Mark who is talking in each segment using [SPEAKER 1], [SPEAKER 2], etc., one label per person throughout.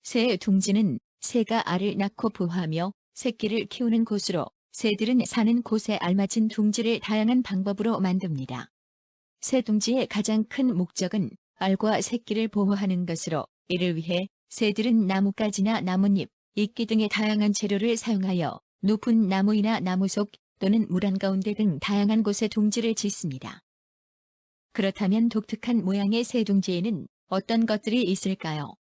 [SPEAKER 1] 새의 둥지는 새가 알을 낳고 부화하며 새끼를 키우는 곳으로 새들은 사는 곳에 알맞은 둥지를 다양한 방법으로 만듭니다. 새 둥지의 가장 큰 목적은 알과 새끼를 보호하는 것으로 이를 위해 새들은 나뭇가지나 나뭇잎, 이끼 등의 다양한 재료를 사용하여 높은 나무이나 나무 속 또는 물 한가운데 등 다양한 곳에 둥지를 짓습니다. 그렇다면 독특한 모양의 새 둥지에는 어떤 것들이 있을까요?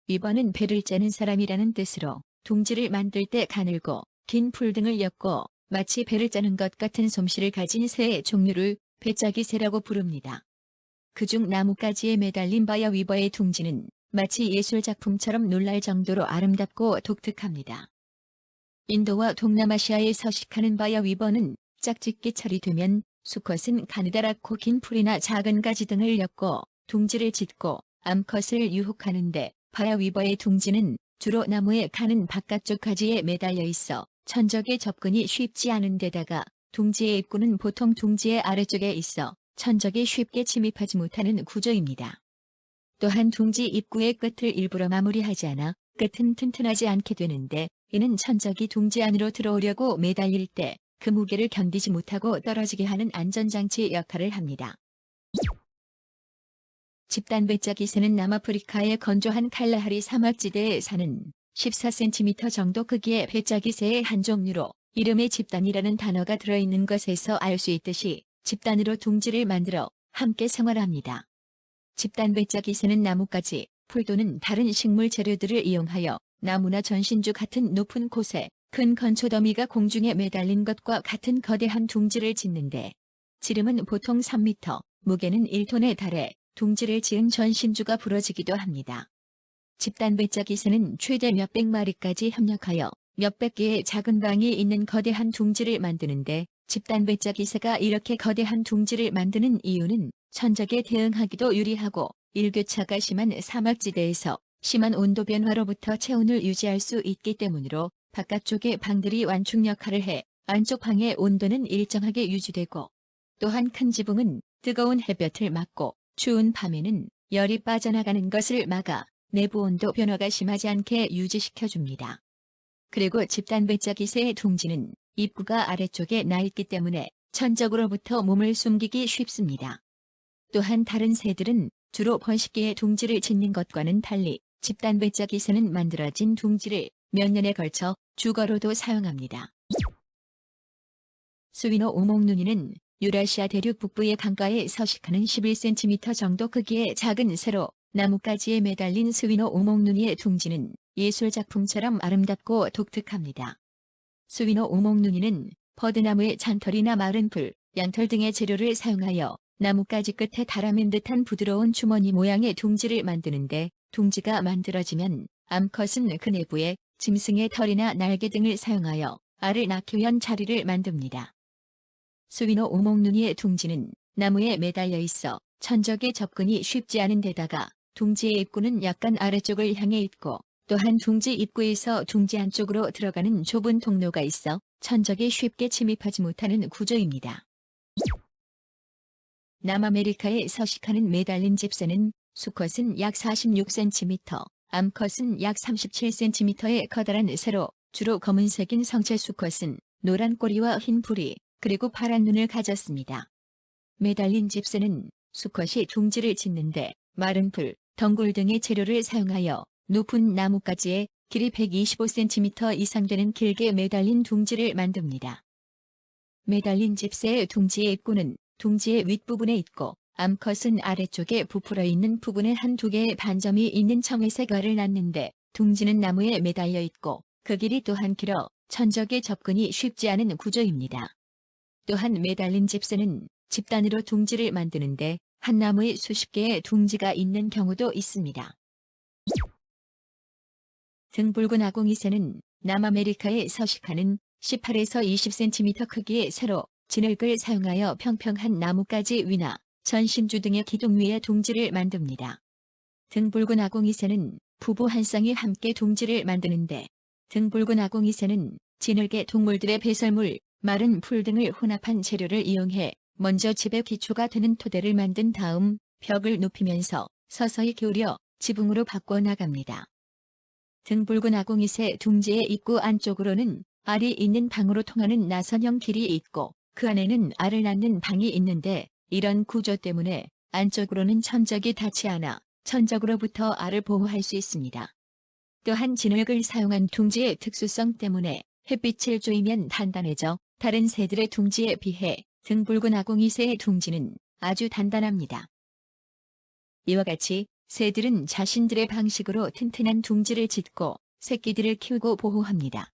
[SPEAKER 1] 위번은 배를 짜는 사람이라는 뜻으로 둥지를 만들 때 가늘고 긴 풀 등을 엮고 마치 배를 짜는 것 같은 솜씨를 가진 새의 종류를 배짜기 새라고 부릅니다. 그중 나뭇가지에 매달린 바이어 위버의 둥지는 마치 예술작품처럼 놀랄 정도로 아름답고 독특합니다. 인도와 동남아시아에 서식하는 바이어 위버는 짝짓기철이 되면 수컷은 가느다랗고 긴 풀이나 작은 가지 등을 엮고 둥지를 짓고 암컷을 유혹하는데 바이어 위버의 둥지는 주로 나무의 가는 바깥쪽 가지에 매달려 있어 천적의 접근이 쉽지 않은 데다가 둥지의 입구는 보통 둥지의 아래쪽에 있어 천적이 쉽게 침입하지 못하는 구조입니다. 또한 둥지 입구의 끝을 일부러 마무리하지 않아 끝은 튼튼하지 않게 되는데 이는 천적이 둥지 안으로 들어오려고 매달릴 때 그 무게를 견디지 못하고 떨어지게 하는 안전장치 역할을 합니다. 집단 배짜기 새는 남아프리카의 건조한 칼라하리 사막지대에 사는 14cm 정도 크기의 배짜기 새의 한 종류로 이름에 집단이라는 단어가 들어있는 것에서 알 수 있듯이 집단으로 둥지를 만들어 함께 생활합니다. 집단 배짜기 새는 나뭇가지, 풀 또는 다른 식물 재료들을 이용하여 나무나 전신주 같은 높은 곳에 큰 건초더미가 공중에 매달린 것과 같은 거대한 둥지를 짓는데 지름은 보통 3m, 무게는 1톤에 달해 둥지를 지은 전신주가 부러지기도 합니다. 집단 배짜기 새는 최대 몇백 마리까지 협력하여 몇백 개의 작은 방이 있는 거대한 둥지를 만드는데 집단 배짜기 새가 이렇게 거대한 둥지를 만드는 이유는 천적에 대응하기도 유리하고 일교차가 심한 사막지대에서 심한 온도 변화로부터 체온을 유지할 수 있기 때문으로 바깥쪽의 방들이 완충 역할을 해 안쪽 방의 온도는 일정하게 유지되고 또한 큰 지붕은 뜨거운 햇볕을 막고 추운 밤에는 열이 빠져나가는 것을 막아 내부 온도 변화가 심하지 않게 유지시켜줍니다. 그리고 집단 배짜기 새의 둥지는 입구가 아래쪽에 나 있기 때문에 천적으로부터 몸을 숨기기 쉽습니다. 또한 다른 새들은 주로 번식기에 둥지를 짓는 것과는 달리 집단 배짜기 새는 만들어진 둥지를 몇 년에 걸쳐 주거로도 사용합니다. 스위노 오목눈이는 유라시아 대륙 북부의 강가에 서식하는 11cm 정도 크기의 작은 새로 나뭇가지에 매달린 스위노 오목눈이의 둥지는 예술작품처럼 아름답고 독특합니다. 스위노 오목눈이는 버드나무의 잔털이나 마른 풀, 양털 등의 재료를 사용하여 나뭇가지 끝에 달아맨 듯한 부드러운 주머니 모양의 둥지를 만드는데 둥지가 만들어지면 암컷은 그 내부에 짐승의 털이나 날개 등을 사용하여 알을 낳기 위한 자리를 만듭니다. 스위노 오목눈이의 둥지는 나무에 매달려 있어 천적의 접근이 쉽지 않은 데다가 둥지의 입구는 약간 아래쪽을 향해 있고 또한 둥지 입구에서 둥지 안쪽으로 들어가는 좁은 통로가 있어 천적이 쉽게 침입하지 못하는 구조입니다. 남아메리카에 서식하는 매달린 집새는 수컷은 약 46cm, 암컷은 약 37cm의 커다란 새로 주로 검은색인 성체 수컷은 노란 꼬리와 흰 부리, 그리고 파란 눈을 가졌습니다. 매달린 집새는 수컷이 둥지를 짓는데 마른 풀, 덩굴 등의 재료를 사용하여 높은 나뭇가지에 길이 125cm 이상 되는 길게 매달린 둥지를 만듭니다. 매달린 집새의 둥지의 입구는 둥지의 윗부분에 있고 암컷은 아래쪽에 부풀어 있는 부분에 한두 개의 반점이 있는 청회색 알을 낳는데 둥지는 나무에 매달려 있고 그 길이 또한 길어 천적의 접근이 쉽지 않은 구조입니다. 또한 매달린 집새는 집단으로 둥지를 만드는데 한 나무에 수십 개의 둥지가 있는 경우도 있습니다. 등붉은 아궁이새는 남아메리카에 서식하는 18에서 20cm 크기의 새로 진흙을 사용하여 평평한 나뭇가지 위나 전신주 등의 기둥 위에 둥지를 만듭니다. 등붉은 아궁이새는 부부 한 쌍이 함께 둥지를 만드는데 등붉은 아궁이새는 진흙에 동물들의 배설물, 마른 풀 등을 혼합한 재료를 이용해 먼저 집의 기초가 되는 토대를 만든 다음 벽을 높이면서 서서히 기울여 지붕으로 바꿔나갑니다. 등붉은 아궁이새 둥지의 입구 안쪽으로는 알이 있는 방으로 통하는 나선형 길이 있고 그 안에는 알을 낳는 방이 있는데 이런 구조 때문에 안쪽으로는 천적이 닿지 않아 천적으로부터 알을 보호할 수 있습니다. 또한 진흙을 사용한 둥지의 특수성 때문에 햇빛을 쬐면 단단해져 다른 새들의 둥지에 비해 등붉은 아궁이새의 둥지는 아주 단단합니다. 이와 같이 새들은 자신들의 방식으로 튼튼한 둥지를 짓고 새끼들을 키우고 보호합니다.